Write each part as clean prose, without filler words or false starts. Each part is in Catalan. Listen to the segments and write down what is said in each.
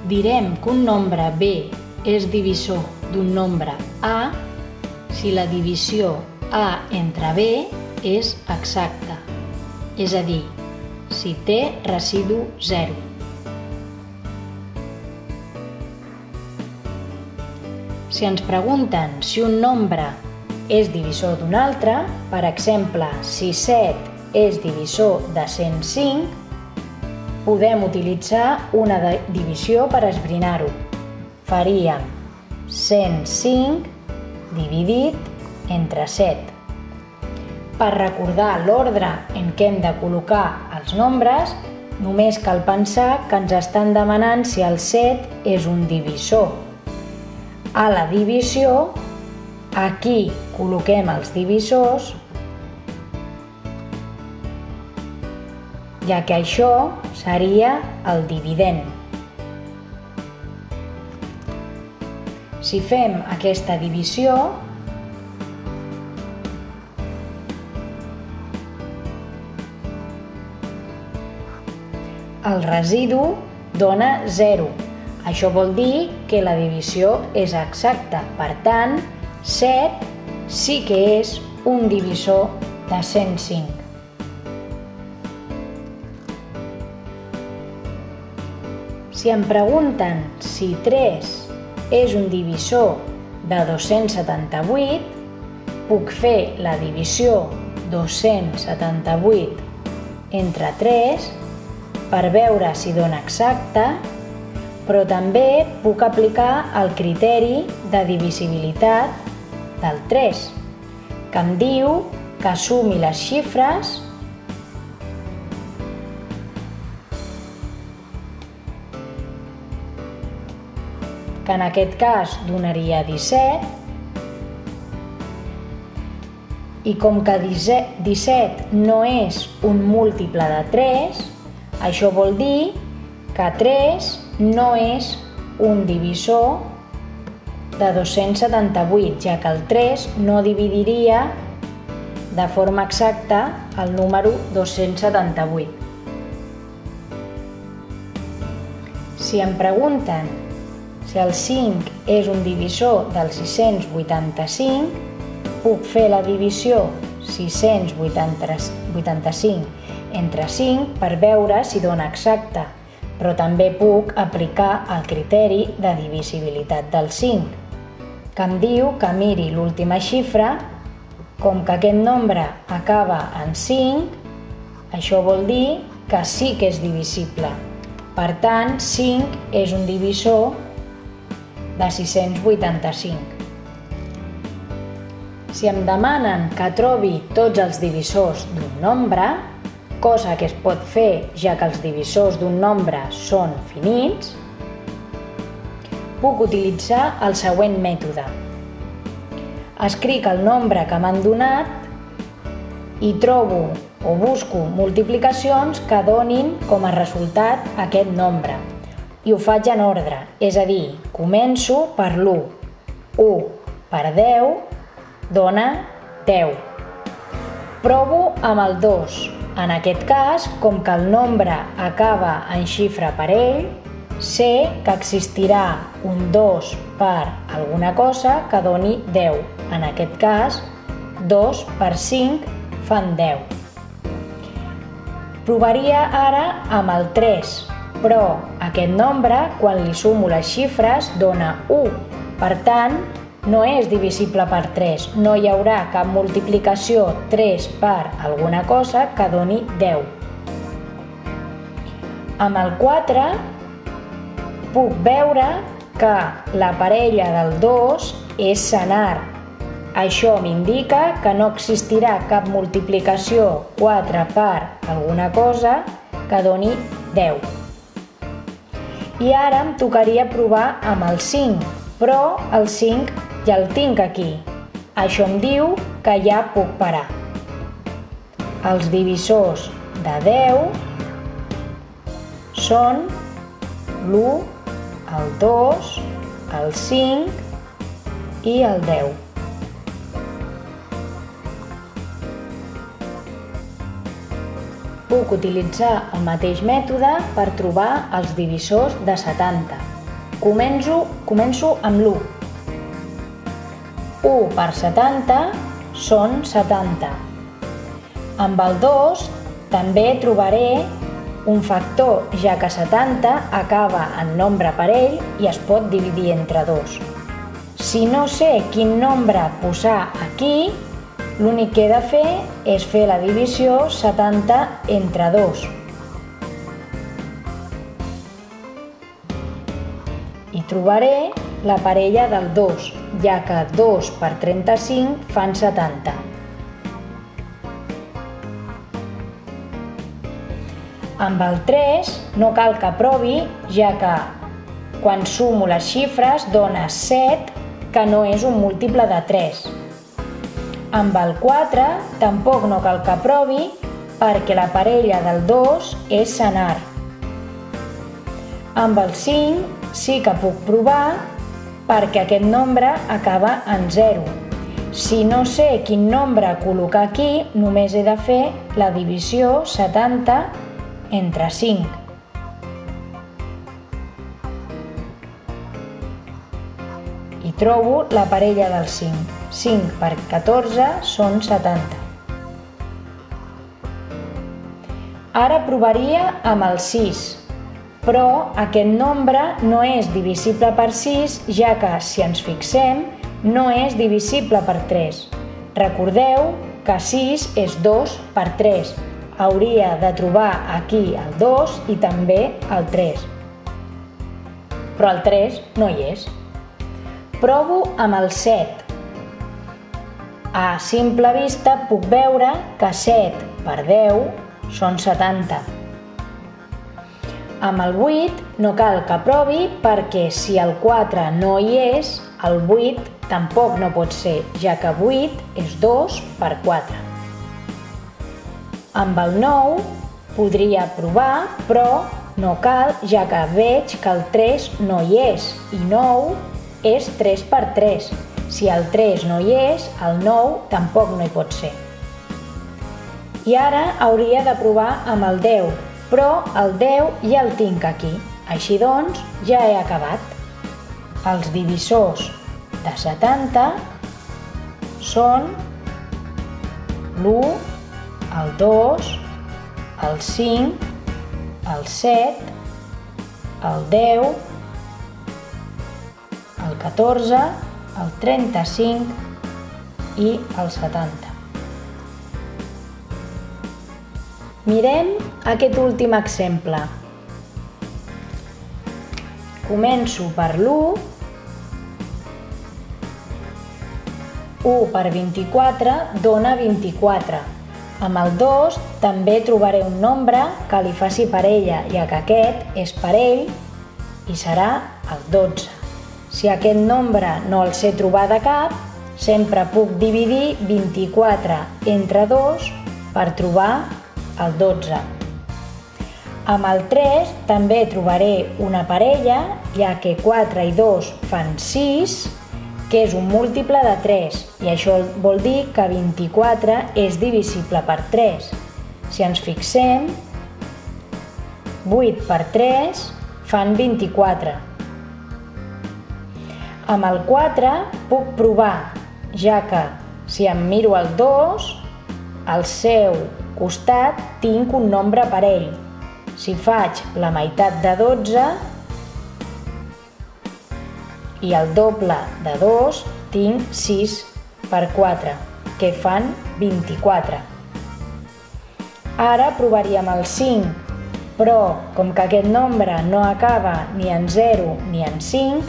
Direm que un nombre B és divisor d'un nombre A si la divisió A entre B és exacta, és a dir, si té residu 0. Si ens pregunten si un nombre és divisor d'un altre, per exemple, si 7 és divisor de 105, podem utilitzar una divisió per esbrinar-ho. Faríem 105 dividit entre 7. Per recordar l'ordre en què hem de col·locar els nombres, només cal pensar que ens estan demanant si el 7 és un divisor. A la divisió, aquí col·loquem els divisors, ja que això seria el dividend. Si fem aquesta divisió, el residu dona 0. Això vol dir que la divisió és exacta. Per tant, 7 sí que és un divisor de 105. Si em pregunten si 3 és un divisor de 278, puc fer la divisió 278 entre 3 per veure si dona exacta, però també puc aplicar el criteri de divisibilitat del 3, que em diu que sumi les xifres que en aquest cas donaria 17, i com que 17 no és un múltiple de 3, això vol dir que 3 no és un divisor de 278, ja que el 3 no dividiria de forma exacta el número 278. Si em pregunten si el 5 és un divisor del 685, puc fer la divisió 685 entre 5 per veure si dona exacta, però també puc aplicar el criteri de divisibilitat del 5, que em diu que miri l'última xifra, com que aquest nombre acaba en 5, això vol dir que sí que és divisible. Per tant, 5 és un divisor de 685. Si em demanen que trobi tots els divisors d'un nombre, cosa que es pot fer ja que els divisors d'un nombre són finits, puc utilitzar el següent mètode. Escric el nombre que m'han donat i trobo o busco multiplicacions que donin com a resultat aquest nombre. I ho faig en ordre, és a dir, començo per l'1. 1 per 10 dona 10. Provo amb el 2. En aquest cas, com que el nombre acaba en xifra parell, sé que existirà un 2 per alguna cosa que doni 10. En aquest cas, 2 per 5 fan 10. Provaria ara amb el 3, però aquest nombre, quan li sumo les xifres, dona 1. Per tant, no és divisible per 3. No hi haurà cap multiplicació 3 per alguna cosa que doni 10. Amb el 4 puc veure que la parella del 2 és senar. Això m'indica que no existirà cap multiplicació 4 per alguna cosa que doni 10. I ara em tocaria provar amb el 5, però el 5 ja el tinc aquí. Això em diu que ja puc parar. Els divisors de 10 són l'1, el 2, el 5 i el 10. Puc utilitzar el mateix mètode per trobar els divisors de 70. Començo amb l'1. 1 per 70 són 70. Amb el 2 també trobaré un factor, ja que 70 acaba en nombre parell i es pot dividir entre 2. Si no sé quin nombre posar aquí, l'únic que he de fer és fer la divisió 70 entre 2. I trobaré la parella del 2, ja que 2 per 35 fan 70. Amb el 3 no cal que provi, ja que quan sumo les xifres dona 7, que no és un múltiple de 3. Amb el 4 tampoc no cal que provi, perquè la parella del 2 és senar. Amb el 5 sí que puc provar, perquè aquest nombre acaba en 0. Si no sé quin nombre col·locar aquí, només he de fer la divisió 70 entre 5. I trobo la parella del 5. 5 per 14 són 70. Ara provaria amb el 6, però aquest nombre no és divisible per 6, ja que, si ens fixem, no és divisible per 3. Recordeu que 6 és 2 per 3. Hauria de trobar aquí el 2 i també el 3. Però el 3 no hi és. Provo amb el 7. A simple vista puc veure que 7 per 10 són 70. Amb el 8 no cal que provi, perquè si el 4 no hi és, el 8 tampoc no pot ser, ja que 8 és 2 per 4. Amb el 9 podria provar, però no cal, ja que veig que el 3 no hi és, i 9 és 3 per 3. Si el 3 no hi és, el 9 tampoc no hi pot ser. I ara hauria de provar amb el 10, però el 10 ja el tinc aquí. Així doncs, ja he acabat. Els divisors de 70 són l'1, el 2, el 5, el 7, el 10, el 14, el 35 i el 70. Mirem aquest últim exemple. Començo per l'1. 1 per 24 dona 24. Amb el 2 també trobaré un nombre que li faci parella, ja que aquest és parell i serà el 12. Si aquest nombre no el sé trobar de cap, sempre puc dividir 24 entre 2 per trobar el 12. Amb el 3 també trobaré una parella, ja que 4 i 2 fan 6, que és un múltiple de 3, i això vol dir que 24 és divisible per 3. Si ens fixem, 8 per 3 fan 24. Amb el 4 puc provar, ja que si em miro el 2, al seu costat tinc un nombre parell. Si faig la meitat de 12 i el doble de 2, tinc 6 per 4, que fan 24. Ara provaríem el 5, però com que aquest nombre no acaba ni en 0 ni en 5,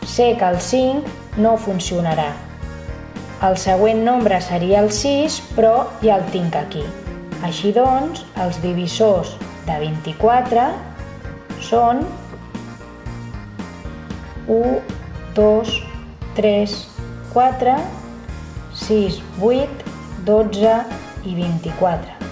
sé que el 5 no funcionarà. El següent nombre seria el 6, però ja el tinc aquí. Així doncs, els divisors de 24 són 1, 2, 3, 4, 6, 8, 12 i 24.